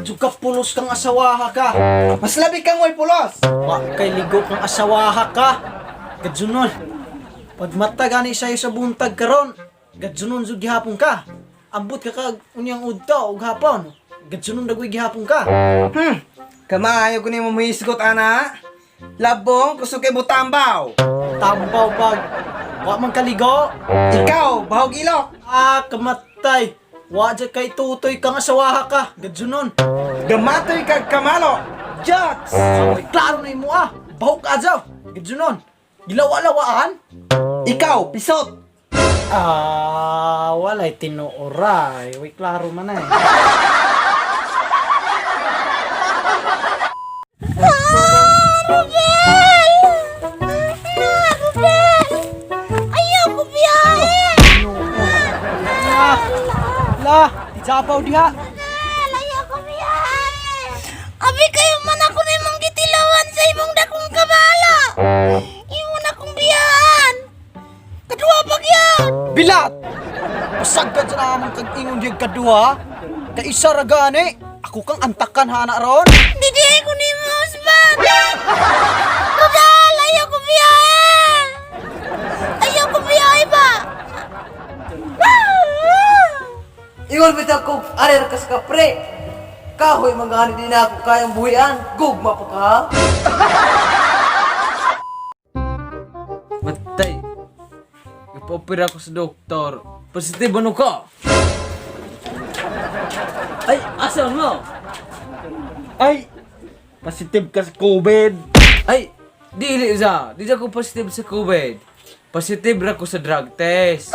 Juga pulos kang asawaha ka. Mas labi kang way pulos. Wa kay ligo kang asawaha ka. Gadsunon. Pagmata gani sa'yo sa buntag karon. Gadsunon jud gihapon ka. Ambot ka kag unyang udto ug hapon. Gadsunon dagway gihapon ka. Kamayo ko nimo muhisgot ana. Labong kusog kay butambaw. Tambaw pag wa man kaligo. Ikaw, bahog ilok. Kamatay. Wa jud kay tutoy kang asawaha ka. Gadsunon. Gamatoy kag kamalo. Jots. Ay, klaro na imo Bahog ka adyaw. Gadsunon. Gilawa-lawaan. Ikaw, pisot. Walay tinuoray. Way klaro man eh. Ayaw ko biyahe! Lah, ijabaw diha. Ayaw ko biyahe! Abi kayo man ako na imong gitilawan sa imong dakong kabala! Imo na kong biyahan! Kadua pa gyud! Bilat! Pasagad sa namang kag-ingon diyag kadua. Kay isa ra gani. Ako kang antakan hana ron. Didi ko ni mo husband! Total! Ayaw ko biyahe! Ayaw ko biyahe ba? Ingon bitaw ko, arer kas ka pre. Kahoy mangani din ako kayang buhian. Gugma pa ka. Matay. Ipopera ko sa doktor. Positibo ano ka? Ay, asan mo? Ay, positive ka sa COVID. Ay, dili za. Di ako positive sa COVID. Positive ra ko sa drug test.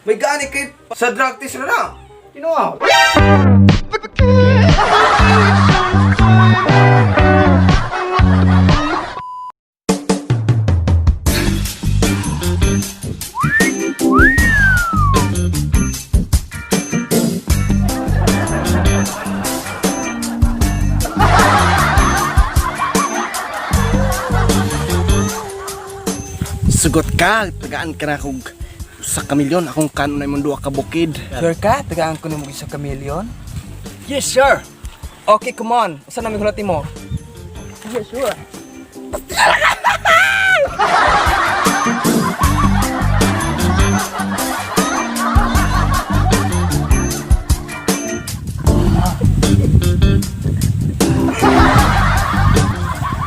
May gani kay sa drug test na. Tinuaw. Sugot ka, tagaan ka na kong sa kamilyon. Akong kanon na imong duwa ka bukid. Sure ka? Tagaan ko na mo sa kamilyon? Yes, sir. Okay, come on. Saan namin hulati mo? Yes, sure.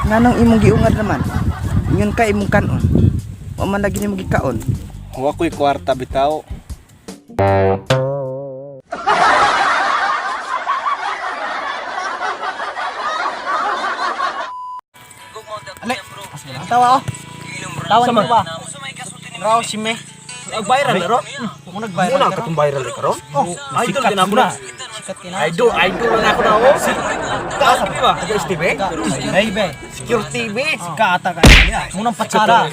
Nanong imong giungad naman? Ingon ka imong kanon. Wa man lagi nimo gikaon. Wa ko'y kwarta bitaw. Tawa Tawan mo ba? Raw si me. Nag-viral na ro? Kung nag-viral Muna ka ka tong viral ka ron? idol din ako na. Sikat ka na. Idol na ako na ako. Taas ni ba? Taga STV? Baby. Secure TV. Kata ka niya. Munang patsara.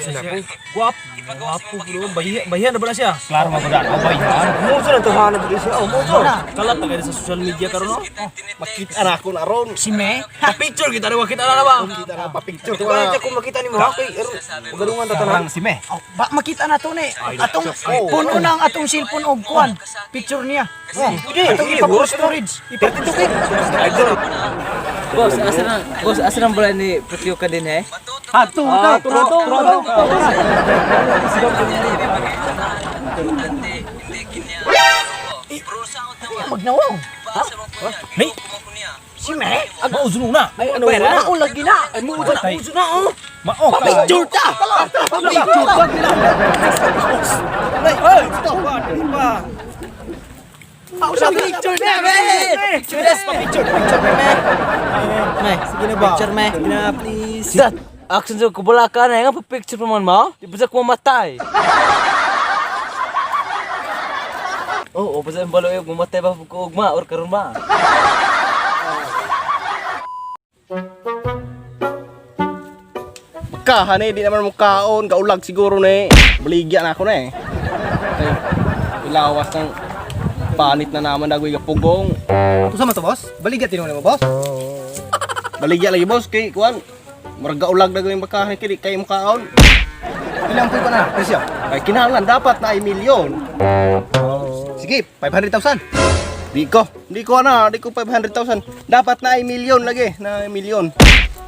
Guwapo bro. Bahiyan na ba na siya? Klaro mo ba? Bayan. Muso na tuhanan ko siya. Oh, muso. Kalat na kayo sa social media karon no? Makita na ako na ron. Si me. Pa-picture kita rin, kita na ba? Kita na pa-picture. Wala siya kung makita ni mo. Okay, magalungan na tanan. Si me. Ba makita na to ni. Atong puno ng atong cellphone og kuan. Picture niya. Atong ipa storage. Ipatukit. Boss, asa nang bola ni Prekyo ka din eh? Ato ka. Tulo. Magnawaw. May si me. Mauzo na. Ay ano na? Mao lagi na. Ay mauzo na oh. Mao ka. Picture ta. Picture ta. Ay, stop pa. Ako sa picture na, me! Picture na, picture me. Me, sige na ba? Picture me. Sige na, please. Dad, action sa kubula ka na, nga pa-picture pa man mo? Di ba sa kumamatay? Oo, basta yung balo yung kumatay ba ko ugma or karon ba? Kahan di naman mo kaon. Kaulag siguro na Baligya na ako na Ay, ilawas ng panit na naman dagoy ka pugong. Ito sama to, boss? Baligya tinuli mo, boss? Baligya lagi boss kay kuan. Marga ulag na yung makahan kay mo kaon. Ilang po ka na, presyo? Ay kinahanglan dapat na ay milyon. Sige, 500,000. Di ko na, di ko 500,000. Dapat na ay milyon lagi, na ay milyon.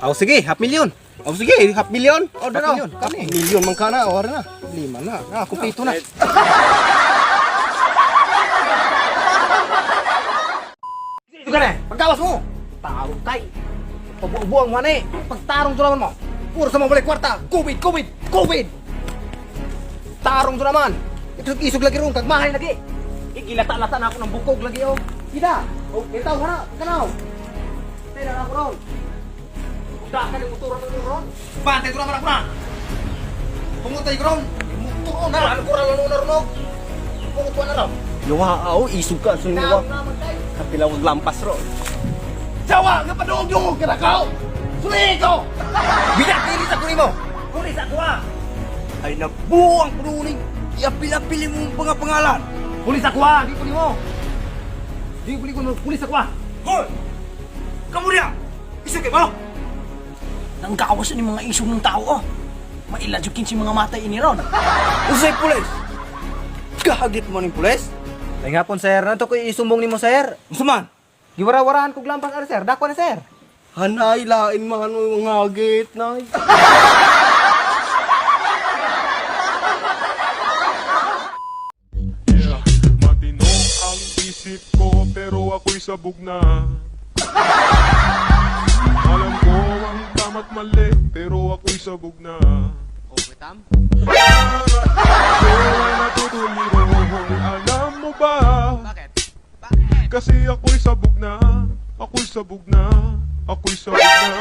Aw sige, half million. Aw sige, half million. O dano, kani. Milyon man kana, o na. 5 na. Na, kumpleto na. Ito ka na, pagkawas mo. Tarong kay. Pabuang mo ni, pagtarong to naman mo. Puro sa mga balik kwarta. COVID. Tarong to naman. Isog lagi ron, kagmahay lagi. Igilata-lata na ako ng bukog lagi oh. Ida. Oh, itaw hana, kanaw. Tayo na ako ron. Uda ka ng motoran ng ron. Bantay ko naman ako na. Pungutay ko ron. Motoran na, ano ko ron na ron. Pungutuan na ron. Yawa, isog ka, suniwa. Kapilaw lampas ron. Jawa, nga padugong ka na kao. Suli ko. Binakili sa kuni mo. Kuni sa kuha. Ay nabuang pruning. Iapil-apili mo mga pangalan. Pulis ako ha! Di puli mo! Di puli ko, pulis ako ha! Hoy! Kamu niya! Isugin mo! Nanggawas ni mga isog ng tao oh. Mailadyokin si mga matay ini ron. Usay pulis! Kahagit mo ning pulis? Ay nga pon sir, nato ko isumbong nimo sir. Usaman! Giwara-warahan kog lampas ar sir, dako na sir. Hanay lain man mo ngagit nay. Matino ang isip ko pero ako'y sabog na. Alam ko ang tama't mali pero ako'y sabog na. Pero ay natutuliro. Alam mo ba? Bakit? Kasi ako'y sabog na. Ako'y sabog na. Ako'y sabog na.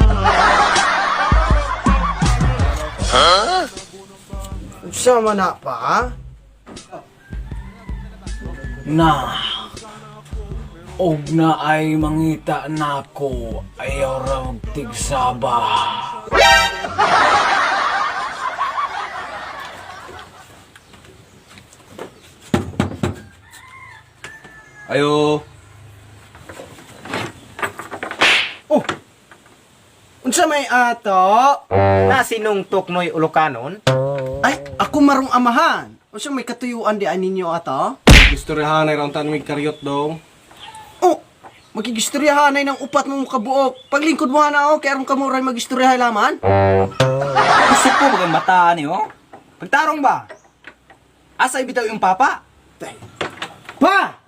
Sama na pa? Na, og na ay mangita nako, ayaw ra tigsaba. Ayo. Oh! Unsa may ato? Na sinong tuknoy ulokanon? Ay, ako marong amahan. O siya may katuyuan di ninyo ato? Istoryahan ay ron tanong karyot dong. Oh, magigistoryahanay ng upat mong kabuok. Paglingkod mo na ako, kaya ron kamuray magistoryahay laman. Gusto ko bagang bataan niyo? Pagtarong ba? Asa ibitaw yung papa? Pa!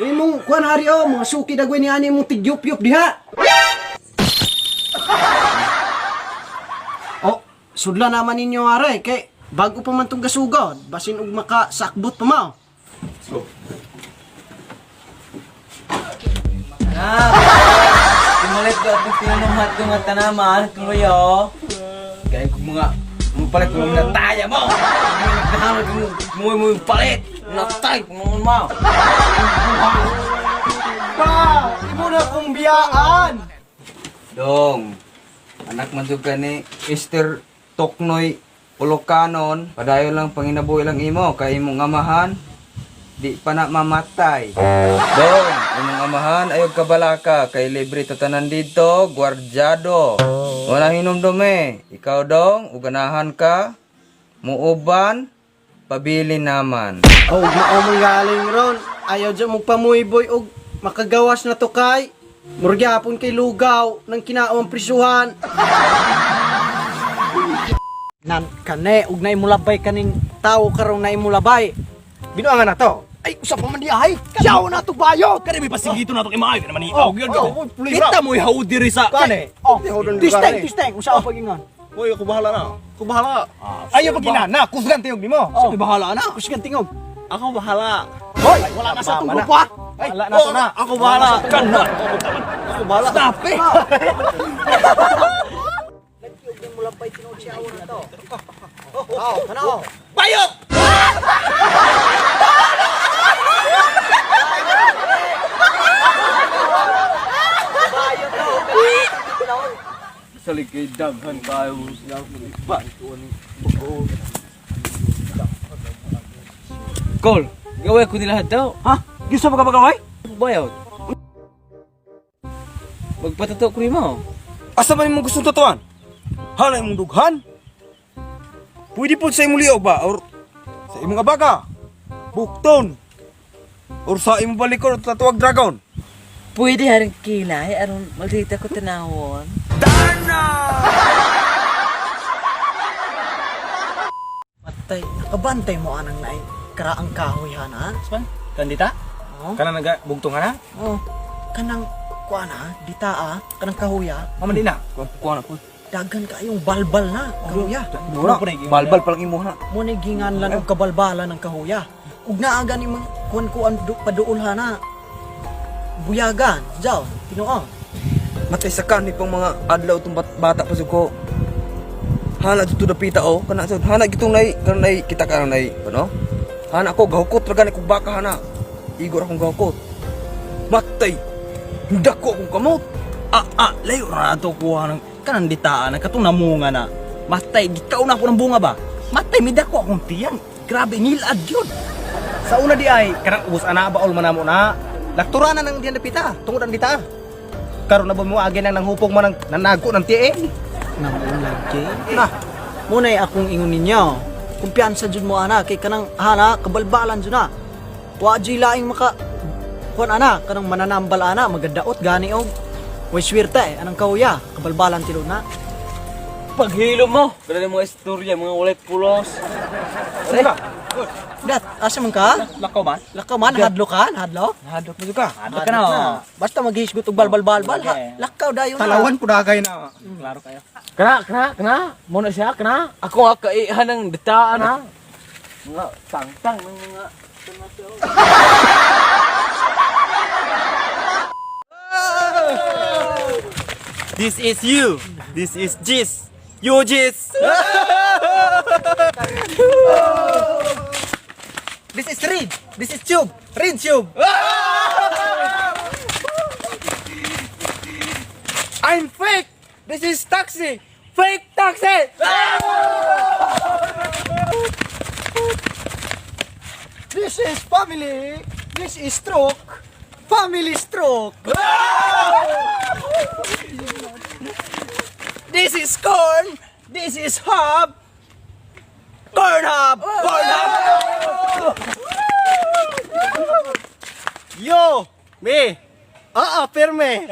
Yung mong kuhan hari o, mga suki dagway ni ani mong tigyup-yup diha. Oh, sudla naman ninyo aray, kay bago pa man itong gasugod, basin og makasakbot pa mo. Tumulit ko at tinanunghat ko nga tanaman, kuya. Kaya kung mga palit mo mga taya mo. Nagdahanag mo yung palit. Natay kung mo. Pa! Ibo na kong biyaan! Dong, anak man ka ni Esther Toknoy Ulokanon. Padayo lang panginabuhi lang imo, kay imong amahan. Di pa na mamatay. Dong, imong amahan ayog kabalaka kay libre to tanan dito, gwardyado. Wala hinumdumi. Ikaw dong, uganahan ka, muuban, pabili naman. Oh, maomong galing ron. Ayaw dyan magpamuyboy og makagawas na to kay. Murgyapon kay lugaw ng kinaawang prisuhan. Nan kane ug nay mulabay kaning tawo karong nay mulabay. Binuangan na to. Ay usap pa man diay. Yaw na to bayot. Kani may pasigito na itong imaay. Kani maniaw. Kita mo'y haud diri sa... Kani? Oh, Tisteng, tisteng, usa pa gingan. Uy, ako bahala na. Ako bahala. Ayaw pag ginana. Kusgan tiyog nimo. Sige bahala na. Kusgan tingog. Ako bahala. Hoy, wala na sa tong grupo ah. Ay, wala na to na. Ako bahala. Kana. Ako bahala. Stop eh. Mulabay tinuod siya awan na to. Oh, ano? Bayot! Salig kay daghan kayo. Cole, gawin ko nila daw. Ha? Gusto mo ka magaway? Bayot. Magpatato ko mo. Asa man imong gustong tatuan? Halay imong dughan? Pwede po sa imong liog ba? Or sa imong abaga? Bukton? Ursain mo balik ko tatuwag dragon. Pwede haring kilay, aron maldita ko tinawon. Matay, nakabantay mo anang naay karaang kahoy hana. Saan? Kandita? Oh, Kana naga-bugtong na? oh. Kanang kuana, dita kanang kahoya. Maman din na. Kuha na po. Dagan kayong balbal na kahoya. Mura po na Balbal palang imo ha. Mo ni ginganlan og kabalbalan ng kahoya. Ug naaga ni mga kuan-kuan paduol hana. Buyagan, jaw, Tinoo. Matay sa kan pang mga adlaw tong bata pa ko. Hana dito dapita oh. Kana sa hana gitong nay kanay kita ka nay ano? Hana ko gahukot ra gani kog baka hana. Igor akong gahukot. Matay. Dako akong kamot. Layo ra to kuha ng kananditaan na katong namunga na. Matay, gikaw na ako ng bunga ba? Matay, midako akong tiyang. Grabe, nilad yun. Sa una di ay, kanang ubos ana ba man namo na. Laktura na ng diyan dapita, tungod ang dita. Karon na ba mo agi nang hupong man ng nanago ng tiye? Namulag kay. Na, munay akong ingon ninyo. Kumpiyansa jud mo ana kay kanang hana kabalbalan jud na. Wa jud laing maka kuan ana kanang mananambal ana magadaot gani og way swerte anang kauya kabalbalan tilo na. Paghilo mo, kada mga istorya, mga walay pulos. Dat, asa man ka? Lakaw man? Lakaw man, hadlo ka, hadlo. Hadok mo ka. Hadlo ka na. Basta maghisgot og balbal-balbal, Okay. lakaw dayon na. Talawan po dagay na. Klaro kayo. Kana, muna siya, kana. Ako nga kaihan ng dataan ha. Mga tangtang ng mga This is you. This is Jis. You Jis. This is Reed. This is Tube. Reed Tube. I'm fake! This is taxi! Fake taxi! This is family. This is stroke. Family stroke. This is corn. This is hub. Corn hub. Corn hub. Yo, me. Firme.